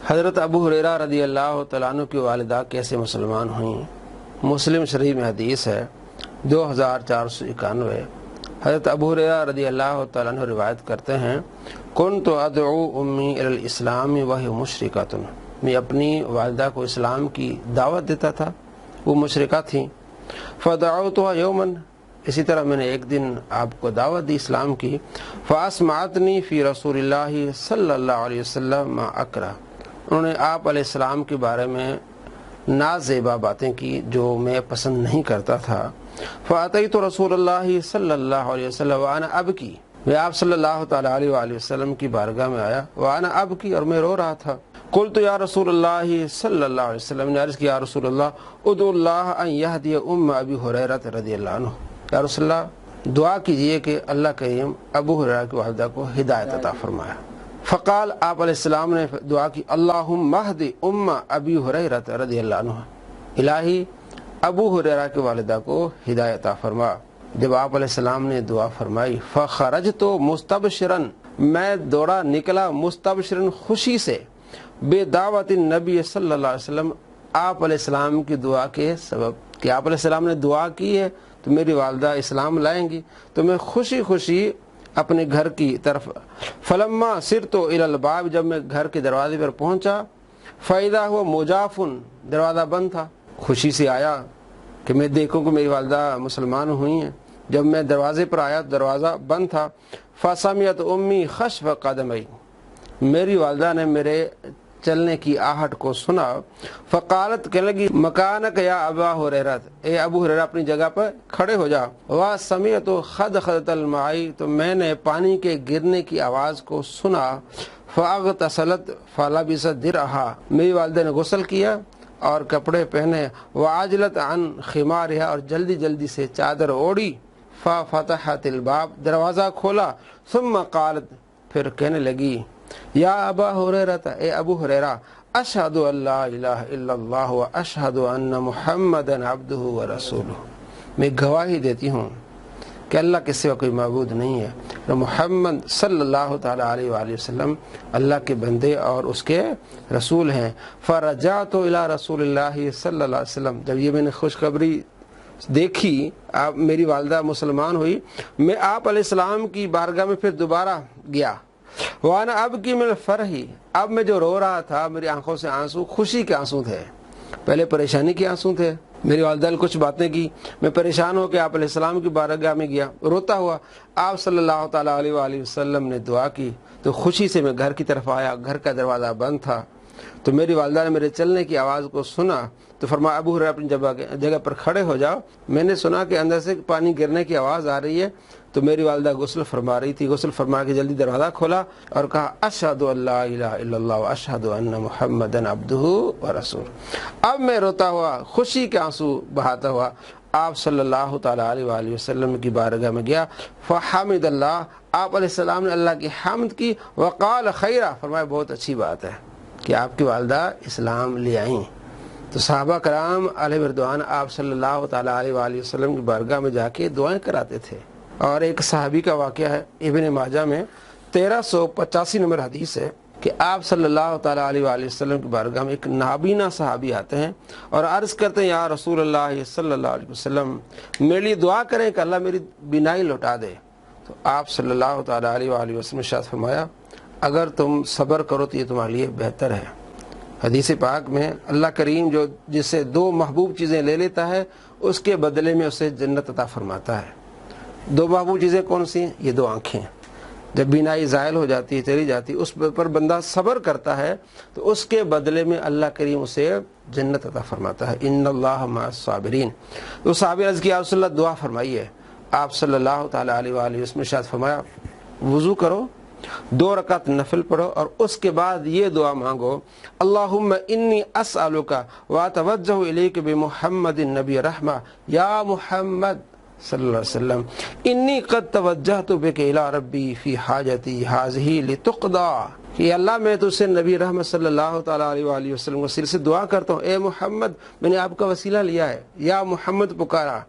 حضرت ابو ہریرہ رضی اللہ تعالیٰ عنہ کی والدہ کیسے مسلمان ہوئیں؟ مسلم شریف میں حدیث ہے 2491۔ حضرت ابو ہریرہ رضی اللہ تعالیٰ عنہ روایت کرتے ہیں، کنت ادعو امی الی الاسلام وہی مشرکۃ، میں اپنی والدہ کو اسلام کی دعوت دیتا تھا، وہ مشرکہ تھیں۔ فدعوتها یوما، اسی طرح میں نے ایک دن آپ کو دعوت دی اسلام کی۔ فاسمعتنی فی رسول اللہ صلی اللہ علیہ وسلم ما اکرہ، انہوں نے آپ علیہ السلام کے بارے میں نازیبا باتیں کی جو میں پسند نہیں کرتا تھا۔ فاتیت رسول اللہ صلی اللہ علیہ وسلم وانا ابکی، میں آپ صلی اللہ تعالی علیہ وآلہ وسلم کی بارگاہ میں آیا، وانا ابکی، اور میں رو رہا تھا۔ قلت یا رسول اللہ صلی اللہ علیہ وسلم، نے عرض کیا یا رسول اللہ ادعو اللہ ان یہدی ام ابی ہریرہ رضی اللہ عنہ، یا رسول اللہ دعا کیجئے کہ اللہ کریم ابو ہریرہ کی والدہ کو ہدایت عطا فرمایا۔ فقال، آپ علیہ السلام نے دعا کی، اللہم اہد ام ابی ہریرہ رضی اللہ عنہ، الہی ابو ہریرہ کی والدہ کو ہدایت عطا فرما۔ جب آپ علیہ السلام نے دعا فرمائی، فخرجت مستبشرا، میں دوڑا نکلا مستبشرا، خوشی سے، بے دعوت نبی صلی اللہ علیہ وسلم، آپ علیہ السلام کی دعا کے سبب کہ آپ علیہ السلام نے دعا کی ہے تو میری والدہ اسلام لائیں گی، تو میں خوشی خوشی اپنے گھر کی طرف۔ فلما سرت الی الباب، جب میں گھر کے دروازے پر پہنچا، فاذا ہوا مجافن، دروازہ بند تھا۔ خوشی سے آیا کہ میں دیکھوں کہ میری والدہ مسلمان ہوئی ہیں، جب میں دروازے پر آیا تو دروازہ بند تھا۔ فسمعت امی خشف قدمی، میری والدہ نے میرے چلنے کی آہٹ کو سنا۔ فقالت، کہنے لگی، مکانک یا ابا ہریرہ، اے ابو ہریرہ اپنی جگہ پر کھڑے ہو جا۔ وسمعت خدخدۃ الماء، تو میں نے پانی کے گرنے کی آواز کو سنا۔ فاغتسلت فلبست درعها، میری والدہ نے غسل کیا اور کپڑے پہنے۔ وعجلت عن خمارها، اور جلدی جلدی سے چادر اوڑی۔ ففتحت الباب، دروازہ کھولا۔ ثم قالت، پھر کہنے لگی، یا ابا ہریرہ، اے ابو ہریرہ، اشہد ان لا الہ الا اللہ واشہد ان محمدا عبدہ ورسولہ، میں گواہی دیتی ہوں کہ اللہ کے سوا کوئی معبود نہیں ہے، اور محمد صلی اللہ تعالی علیہ وآلہ وسلم اللہ کے بندے اور اس کے رسول ہیں۔ فرجعت الی رسول اللہ صلی اللہ علیہ وسلم، جب یہ میں نے خوشخبری دیکھی، آپ میری والدہ مسلمان ہوئی، میں آپ علیہ السلام کی بارگاہ میں پھر دوبارہ گیا۔ وانا ابکی من الفرح، اب میں جو رو رہا تھا میری آنکھوں سے آنسو خوشی کے آنسو تھے، پہلے پریشانی کے آنسو تھے۔ میری والدہ نے کچھ باتیں کی، میں پریشان ہو کے آپ علیہ السلام کی بارگاہ میں گیا، روتا ہوا۔ آپ صلی اللہ تعالی علیہ وآلہ وسلم نے دعا کی تو خوشی سے میں گھر کی طرف آیا، گھر کا دروازہ بند تھا، تو میری والدہ نے میرے چلنے کی آواز کو سنا تو فرمایا، ابو ہریرہ اپنی جگہ پر کھڑے ہو جاؤ۔ میں نے سنا کہ اندر سے پانی گرنے کی آواز آ رہی ہے، تو میری والدہ غسل فرما رہی تھی، غسل فرما کے جلدی دروازہ کھولا اور کہا، اشہد ان لا الہ الا اللہ واشہد ان محمدا عبدہ ورسولہ۔ اب میں روتا ہوا، خوشی کے آنسو بہاتا ہوا آپ صلی اللہ تعالی علیہ وآلہ وسلم کی بارگاہ میں گیا۔ فحمد اللہ، آپ علیہ السلام نے اللہ کی حمد کی۔ وقال خیرہ، فرمایا بہت اچھی بات ہے کہ آپ کی والدہ اسلام لے آئیں۔ تو صحابہ کرام علیہ رضوان آپ صلی اللہ تعالی علیہ وآلہ وسلم کی بارگاہ میں جا کے دعائیں کراتے تھے۔ اور ایک صحابی کا واقعہ ہے، ابن ماجہ میں 1385 نمبر حدیث ہے کہ آپ صلی اللہ تعالی علیہ وآلہ وسلم کی بارگاہ میں ایک نابینا صحابی آتے ہیں اور عرض کرتے ہیں، یا رسول اللہ صلی اللہ علیہ وسلم میرے لیے دعا کریں کہ اللہ میری بینائی لوٹا دے۔ تو آپ صلی اللہ تعالی علیہ وآلہ وسلم نے ارشاد فرمایا، اگر تم صبر کرو تو یہ تمہارے لیے بہتر ہے۔ حدیث پاک میں اللہ کریم جو جس سے دو محبوب چیزیں لے لیتا ہے اس کے بدلے میں اسے جنت عطا فرماتا ہے۔ دو محبوب چیزیں کون سی ہیں؟ یہ دو آنکھیں، جب بینائی زائل ہو جاتی ہے، چلی جاتی ہے، اس پر بندہ صبر کرتا ہے تو اس کے بدلے میں اللہ کریم اسے جنت عطا فرماتا ہے۔ ان اللہ مع الصابرین۔ تو صحابی عرض کیا، رسول اللہ دعا فرمائیے۔ آپ صلی اللہ تعالی علیہ وآلہ وسلم نے ارشاد فرمایا، وضو کرو، 2 رکعت نفل پڑھو اور اس کے بعد یہ دعا مانگو، اللہم انی اسألک واتوجہ الیک بمحمد النبی رحمہ، یا محمد صلی اللہ علیہ وسلم انی قد توجہت بک الی ربی فی حاجتی ہذہ لتقضی، کہ اللہ میں تجھ سے نبی رحمت صلی اللہ تعالی علیہ وآلہ وسلم کے وسیلے سے دعا کرتا ہوں، اے محمد میں نے آپ کا وسیلہ لیا ہے، یا محمد پکارا،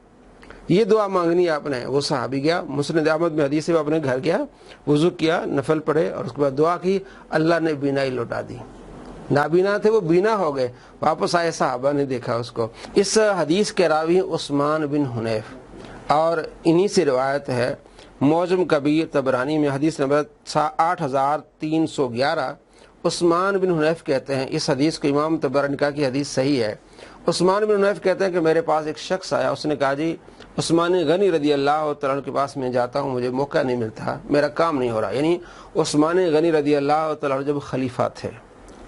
یہ دعا مانگنی ہے آپ نے۔ وہ صحابی گیا، مسند احمد میں حدیث ہے، وہ اپنے گھر گیا، وضو کیا، نفل پڑھے اور اس کے بعد دعا کی، اللہ نے بینائی لوٹا دی۔ نابینا تھے وہ بینا ہو گئے، واپس آئے، صحابہ نے دیکھا اس کو۔ اس حدیث کے راوی عثمان بن حنیف، اور انہی سے روایت ہے معجم کبیر طبرانی میں حدیث نمبر 8311۔ عثمان بن حنیف کہتے ہیں، اس حدیث کو امام طبرانی کا کی حدیث صحیح ہے۔ عثمان بن حنیف کہتے ہیں کہ میرے پاس ایک شخص آیا، اس نے کہا جی عثمان غنی رضی اللہ تعالیٰ عنہ کے پاس میں جاتا ہوں، مجھے موقع نہیں ملتا، میرا کام نہیں ہو رہا۔ یعنی عثمان غنی رضی اللہ تعالیٰ عنہ جب خلیفہ تھے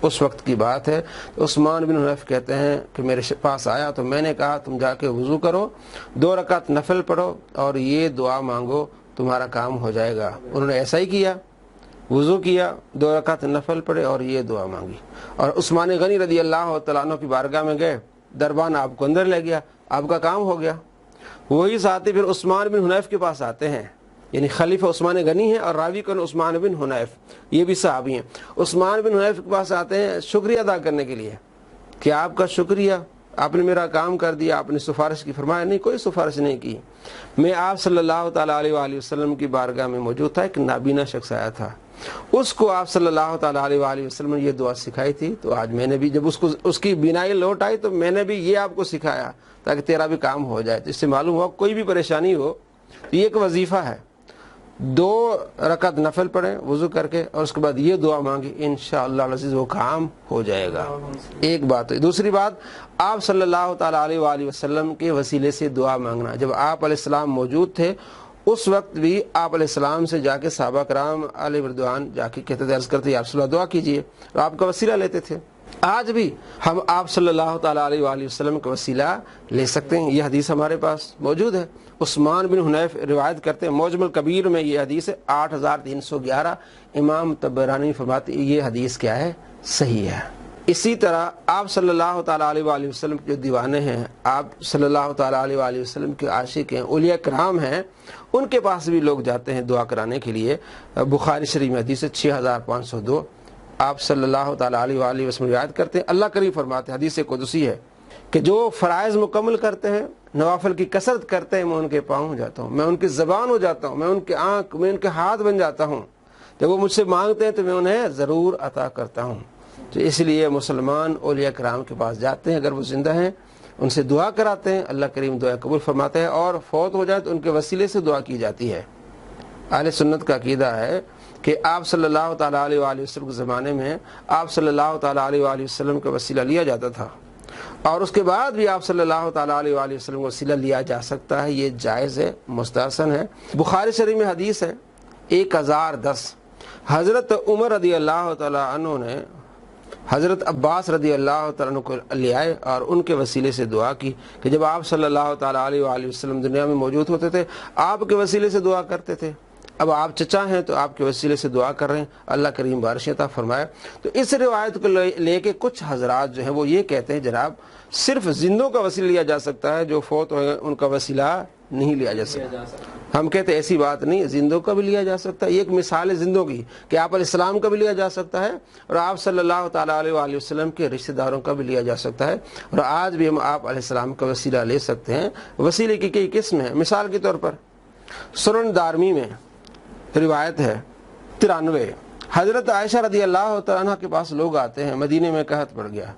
اس وقت کی بات ہے، تو عثمان بن حنیف کہتے ہیں کہ میرے پاس آیا تو میں نے کہا تم جا کے وضو کرو، 2 رکعت نفل پڑھو اور یہ دعا مانگو، تمہارا کام ہو جائے گا۔ انہوں نے ایسا ہی کیا، وضو کیا، 2 رکعت نفل پڑھے اور یہ دعا مانگی، اور عثمان غنی رضی اللہ تعالیٰ عنہ کی بارگاہ میں گئے، دربان آپ کو اندر لے گیا، آپ کا کام ہو گیا۔ وہی ساتھی پھر عثمان بن حنیف کے پاس آتے ہیں، یعنی خلیفہ عثمان غنی ہے اور راوی کون؟ عثمان بن حنیف، یہ بھی صحابی ہیں۔ عثمان بن حنیف کے پاس آتے ہیں شکریہ ادا کرنے کے لیے کہ آپ کا شکریہ، آپ نے میرا کام کر دیا، آپ نے سفارش کی۔ فرمایا نہیں، کوئی سفارش نہیں کی، میں آپ صلی اللہ تعالیٰ علیہ وآلہ وسلم کی بارگاہ میں موجود تھا، ایک نابینا شخص آیا تھا، اس کو آپ صلی اللہ تعالیٰ علیہ وآلہ وسلم نے یہ دعا سکھائی تھی، تو آج میں نے بھی جب اس کی بینائی لوٹ آئی تو میں نے بھی یہ آپ کو سکھایا تاکہ تیرا بھی کام ہو جائے۔ تو اس سے معلوم ہوا کوئی بھی پریشانی ہو تو یہ ایک وظیفہ ہے، 2 رکعت نفل پڑھیں وضو کر کے اور اس کے بعد یہ دعا مانگی، انشاءاللہ العزیز وہ کام ہو جائے گا۔ ایک بات ہے۔ دوسری بات، آپ صلی اللہ تعالیٰ علیہ وآلہ وسلم کے وسیلے سے دعا مانگنا۔ جب آپ علیہ السلام موجود تھے اس وقت بھی آپ علیہ السلام سے جا کے صحابہ کرام علیہ رضوان جا کے کہتے تھے، عرض کرتے یا رسول اللہ دعا کیجئے، اور آپ کا وسیلہ لیتے تھے۔ آج بھی ہم آپ صلی اللہ تعالیٰ علیہ وآلہ وسلم کا وسیلہ لے سکتے ہیں، یہ حدیث ہمارے پاس موجود ہے۔ عثمان بن حنیف روایت کرتے ہیں، معجم الکبیر میں یہ حدیث ہے 8311۔ امام طبرانی فرماتے ہیں یہ حدیث کیا ہے؟ صحیح ہے۔ اسی طرح آپ صلی اللہ تعالیٰ علیہ وآلہ وسلم کے جو دیوانے ہیں، آپ صلی اللہ تعالیٰ علیہ وآلہ وسلم کے عاشق ہیں، اولیاء کرام ہیں، ان کے پاس بھی لوگ جاتے ہیں دعا کرانے کے لیے۔ بخاری شریف میں حدیث 6502، آپ صلی اللہ تعالیٰ علیہ وآلہ وسلم روایت کرتے ہیں، اللہ کریم فرماتے ہیں، حدیث قدسی ہے کہ جو فرائض مکمل کرتے ہیں، نوافل کی کثرت کرتے ہیں، میں ان کے پاؤں ہو جاتا ہوں، میں ان کی زبان ہو جاتا ہوں، میں ان کے آنکھ، میں ان کے ہاتھ بن جاتا ہوں، جب وہ مجھ سے مانگتے ہیں تو میں انہیں ضرور عطا کرتا ہوں۔ تو اس لیے مسلمان اولیاء کرام کے پاس جاتے ہیں، اگر وہ زندہ ہیں ان سے دعا کراتے ہیں، اللہ کریم دعا قبول فرماتے ہیں، اور فوت ہو جائے تو ان کے وسیلے سے دعا کی جاتی ہے۔ اہل سنت کا عقیدہ ہے کہ آپ صلی اللہ تعالیٰ علیہ وآلہ وسلم کے زمانے میں آپ صلی اللہ تعالیٰ علیہ وآلہ وسلم کا وسیلہ لیا جاتا تھا، اور اس کے بعد بھی آپ صلی اللہ تعالیٰ علیہ وآلہ وسلم کا وسیلہ لیا جا سکتا ہے، یہ جائز ہے، مستحسن ہے۔ بخاری شریف میں حدیث ہے 1010، حضرت عمر رضی اللہ تعالیٰ عنہ نے حضرت عباس رضی اللہ تعالیٰ عنہ کو لے آئے اور ان کے وسیلے سے دعا کی کہ جب آپ صلی اللہ تعالیٰ علیہ وآلہ وسلم دنیا میں موجود ہوتے تھے آپ کے وسیلے سے دعا کرتے تھے، اب آپ چچا ہیں تو آپ کے وسیلے سے دعا کر رہے ہیں، اللہ کریم بارش عطا فرمائے۔ تو اس روایت کو لے کے کچھ حضرات جو ہیں وہ یہ کہتے ہیں جناب صرف زندوں کا وسیلہ لیا جا سکتا ہے، جو فوت ہوئے ان کا وسیلہ نہیں لیا جا سکتا۔ ہم کہتے ہیں ایسی بات نہیں، زندوں کا بھی لیا جا سکتا ہے، یہ ایک مثال ہے زندوں کی کہ آپ علیہ السلام کا بھی لیا جا سکتا ہے، اور آپ صلی اللہ تعالیٰ علیہ وآلہ وسلم کے رشتہ داروں کا بھی لیا جا سکتا ہے، اور آج بھی ہم آپ علیہ السلام کا وسیلہ لے سکتے ہیں۔ وسیلے کی کئی قسم ہیں، مثال کے طور پر سنن دارمی میں روایت ہے 93، حضرت عائشہ رضی اللہ تعالیٰ عنہ کے پاس لوگ آتے ہیں، مدینے میں قحط پڑ گیا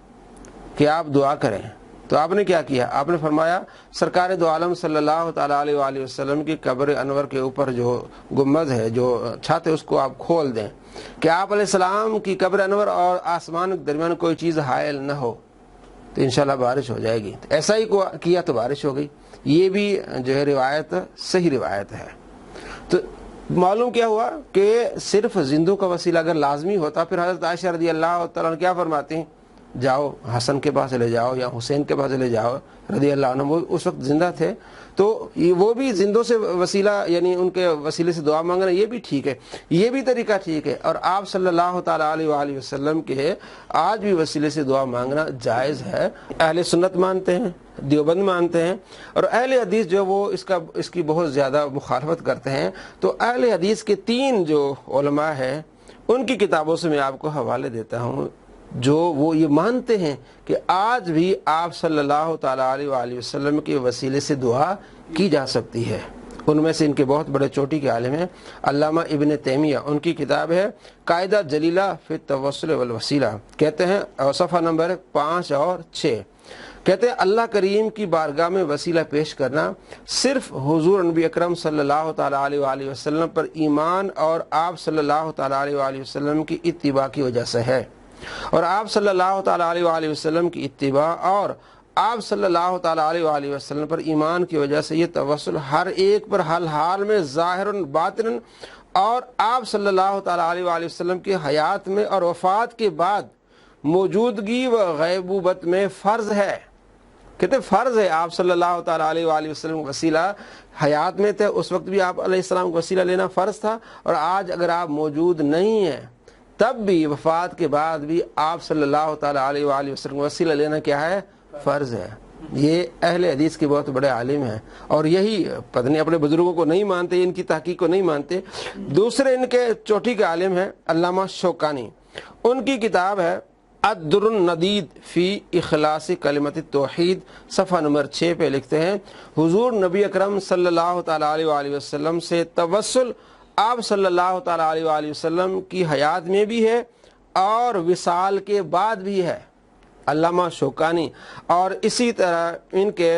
کہ آپ دعا کریں، تو آپ نے کیا کیا؟ آپ نے فرمایا سرکار دو عالم صلی اللہ تعالیٰ علیہ وآلہ وسلم کی قبر انور کے اوپر جو گنبد ہے، جو چھت ہے، اس کو آپ کھول دیں کہ آپ علیہ السلام کی قبر انور اور آسمان کے درمیان کوئی چیز حائل نہ ہو، تو انشاءاللہ بارش ہو جائے گی۔ ایسا ہی کیا تو بارش ہو گئی۔ یہ بھی جو ہے روایت صحیح روایت ہے۔ تو معلوم کیا ہوا کہ صرف زندوں کا وسیلہ اگر لازمی ہوتا پھر حضرت عائشہ رضی اللہ تعالیٰ عنہ کیا فرماتی ہیں؟ جاؤ حسن کے پاس لے جاؤ یا حسین کے پاس لے جاؤ رضی اللہ عنہ، وہ اس وقت زندہ تھے، تو وہ بھی زندوں سے وسیلہ یعنی ان کے وسیلے سے دعا مانگنا یہ بھی ٹھیک ہے، یہ بھی طریقہ ٹھیک ہے، اور آپ صلی اللہ تعالیٰ علیہ وآلہ وسلم کے آج بھی وسیلے سے دعا مانگنا جائز ہے۔ اہل سنت مانتے ہیں، دیوبند مانتے ہیں، اور اہل حدیث جو وہ اس کی بہت زیادہ مخالفت کرتے ہیں۔ تو اہل حدیث کے 3 جو علماء ہیں ان کی کتابوں سے میں آپ کو حوالے دیتا ہوں، جو وہ یہ مانتے ہیں کہ آج بھی آپ صلی اللہ تعالیٰ علیہ وآلہ وسلم کے وسیلے سے دعا کی جا سکتی ہے، ان میں سے ان کے بہت بڑے چوٹی کے عالم ہیں علامہ ابن تیمیہ، ان کی کتاب ہے قاعدہ جلیلہ فی التوسل والوسیلہ، کہتے ہیں صفحہ نمبر 5 اور 6، کہتے ہیں اللہ کریم کی بارگاہ میں وسیلہ پیش کرنا صرف حضور نبی اکرم صلی اللہ تعالیٰ علیہ وآلہ وسلم پر ایمان اور آپ صلی اللہ تعالیٰ علیہ وآلہ وسلم کی اتباع کی وجہ سے ہے، اور آپ صلی اللہ تعالیٰ علیہ وآلہ وسلم کی اتباع اور آپ صلی اللہ تعالیٰ علیہ وآلہ وسلم پر ایمان کی وجہ سے یہ توسل ہر ایک پر ہر حال میں ظاہراً باطناً اور آپ صلی اللہ تعالیٰ علیہ وآلہ وسلم کی حیات میں اور وفات کے بعد موجودگی و غیبوبت میں فرض ہے۔ کہتے فرض ہے، آپ صلی اللہ تعالیٰ علیہ وآلہ وسلم وسیلہ حیات میں تھے، اس وقت بھی آپ علیہ السلام کو وسیلہ لینا فرض تھا، اور آج اگر آپ موجود نہیں ہیں تب بھی وفات کے بعد بھی آپ صلی اللہ تعالیٰ علیہ وآلہ وسلم کو وسیلہ لینا کیا ہے؟ فرض ہے۔ یہ اہل حدیث کے بہت بڑے عالم ہیں، اور یہی پتنی اپنے بزرگوں کو نہیں مانتے، ان کی تحقیق کو نہیں مانتے۔ دوسرے ان کے چوٹی کے عالم ہیں علامہ شوکانی، ان کی کتاب ہے الدر الندید فی اخلاص کلمت التوحید، صفحہ نمبر 6 پہ لکھتے ہیں حضور نبی اکرم صلی اللہ تعالیٰ علیہ وآلہ وسلم سے توسل آپ صلی اللہ تعالیٰ علیہ وآلہ وسلم کی حیات میں بھی ہے اور وصال کے بعد بھی ہے، علامہ شوکانی۔ اور اسی طرح ان کے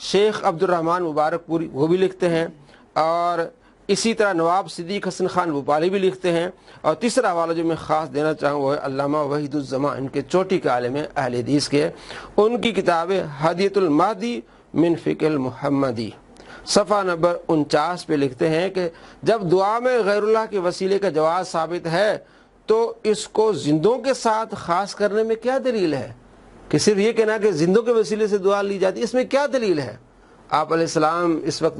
شیخ عبد الرحمن مبارک پوری وہ بھی لکھتے ہیں، اور اسی طرح نواب صدیق حسن خان بھوپالی بھی لکھتے ہیں۔ اور تیسرا حوالہ جو میں خاص دینا چاہوں وہ ہے علامہ وحید الزماں، ان کے چوٹی کے عالم ہیں اہل حدیث کے، ان کی کتاب ہے ہدیۃ المہدی من فقہ المحمدی، صفحہ نمبر 49 پہ لکھتے ہیں کہ جب دعا میں غیر اللہ کے وسیلے کا جواز ثابت ہے تو اس کو زندوں کے ساتھ خاص کرنے میں کیا دلیل ہے؟ کہ صرف یہ کہنا کہ زندوں کے وسیلے سے دعا لی جاتی ہے، اس میں کیا دلیل ہے؟ آپ علیہ السلام اس وقت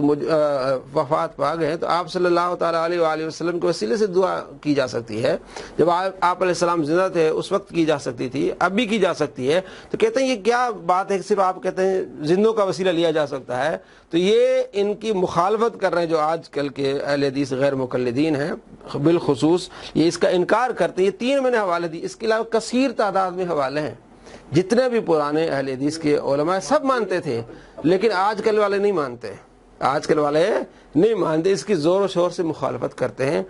وفات پا گئے تو آپ صلی اللہ تعالیٰ علیہ وآلہ وسلم کے وسیلے سے دعا کی جا سکتی ہے، جب آپ علیہ السلام زندہ تھے اس وقت کی جا سکتی تھی، اب بھی کی جا سکتی ہے، تو کہتے ہیں یہ کیا بات ہے کہ صرف آپ کہتے ہیں زندوں کا وسیلہ لیا جا سکتا ہے؟ تو یہ ان کی مخالفت کر رہے ہیں جو آج کل کے اہل حدیث غیر مقلدین ہیں، بالخصوص یہ اس کا انکار کرتے ہیں۔ یہ 3 میں نے حوالے دی، اس کے علاوہ کثیر تعداد میں حوالے ہیں، جتنے بھی پرانے اہل حدیث کے علماء سب مانتے تھے، لیکن آج کل والے نہیں مانتے، آج کل والے نہیں مانتے، اس کی زور و شور سے مخالفت کرتے ہیں۔